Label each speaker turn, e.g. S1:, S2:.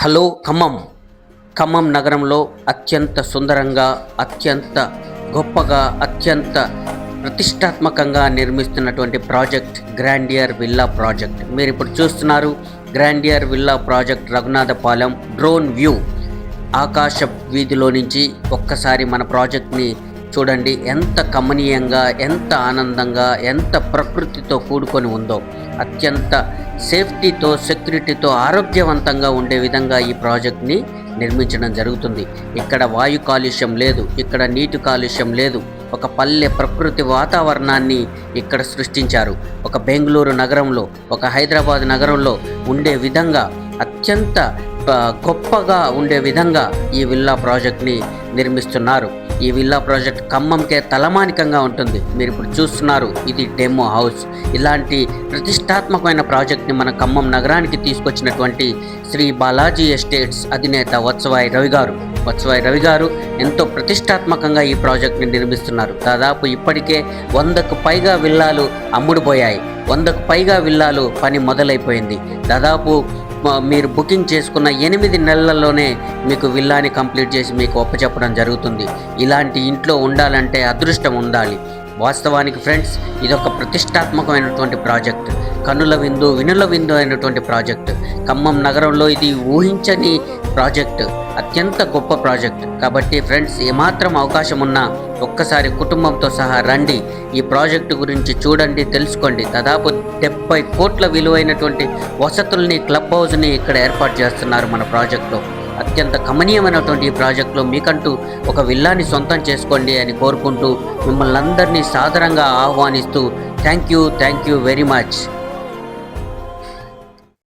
S1: Hello Khammam నగరంలో అత్యంత సుందరంగా, అత్యంత గొప్పగా, అత్యంత ప్రతిష్టాత్మకంగా నిర్మిస్తున్నటువంటి ప్రాజెక్ట్ గ్రాండియర్ విల్లా ప్రాజెక్ట్. మీరు ఇప్పుడు చూస్తున్నారు grandeur villa project Raghunathapalem drone view. ఆకాశ వీధిలో నుంచి ఒక్కసారి మన ప్రాజెక్ట్ని చూడండి. ఎంత కమనీయంగా, ఎంత ఆనందంగా, ఎంత ప్రకృతితో కూడుకొని ఉందో. అత్యంత సేఫ్టీతో, సెక్యూరిటీతో, ఆరోగ్యవంతంగా ఉండే విధంగా ఈ ప్రాజెక్ట్ని నిర్మించడం జరుగుతుంది. ఇక్కడ వాయు కాలుష్యం లేదు, ఇక్కడ నీటి కాలుష్యం లేదు. ఒక పల్లె ప్రకృతి వాతావరణాన్ని ఇక్కడ సృష్టించారు. ఒక బెంగళూరు నగరంలో, ఒక హైదరాబాద్ నగరంలో ఉండే విధంగా, అత్యంత గొప్పగా ఉండే విధంగా ఈ విల్లా ప్రాజెక్ట్ని నిర్మిస్తున్నారు. ఈ విల్లా ప్రాజెక్ట్ ఖమ్మంకే తలమానికంగా ఉంటుంది. మీరు ఇప్పుడు చూస్తున్నారు, ఇది డెమో హౌస్. ఇలాంటి ప్రతిష్టాత్మకమైన ప్రాజెక్ట్ని మన ఖమ్మం నగరానికి తీసుకొచ్చినటువంటి శ్రీ బాలాజీ ఎస్టేట్స్ అధినేత వత్సవాయి రవి గారు ఎంతో ప్రతిష్టాత్మకంగా ఈ ప్రాజెక్ట్ని నిర్మిస్తున్నారు. దాదాపు ఇప్పటికే 100కు పైగా విల్లాలు అమ్ముడుపోయాయి. 100కు పైగా విల్లాలు పని మొదలైపోయింది. దాదాపు మీరు బుకింగ్ చేసుకున్న 8 నెలల్లోనే మీకు విల్లాని కంప్లీట్ చేసి మీకు ఒప్పచెప్పడం జరుగుతుంది. ఇలాంటి ఇంట్లో ఉండాలంటే అదృష్టం ఉండాలి. వాస్తవానికి ఫ్రెండ్స్, ఇదొక ప్రతిష్టాత్మకమైనటువంటి ప్రాజెక్ట్. కనుల విందు, వినుల విందు అయినటువంటి ప్రాజెక్ట్. ఖమ్మం నగరంలో ఇది ఊహించని ప్రాజెక్ట్, అత్యంత గొప్ప ప్రాజెక్ట్. కాబట్టి ఫ్రెండ్స్, ఏమాత్రం అవకాశం ఉన్నా ఒక్కసారి కుటుంబంతో సహా రండి, ఈ ప్రాజెక్టు గురించి చూడండి, తెలుసుకోండి. దాదాపు 70 కోట్ల విలువైనటువంటి వసతుల్ని, క్లబ్ హౌస్ని ఇక్కడ ఏర్పాటు చేస్తున్నారు మన ప్రాజెక్టులో. అత్యంత కమనీయమైనటువంటి ఈ ప్రాజెక్టులో మీకంటూ ఒక విల్లాని సొంతం చేసుకోండి అని కోరుకుంటూ మిమ్మల్ని అందరినీ సాదరంగా ఆహ్వానిస్తూ థ్యాంక్ యూ వెరీ మచ్.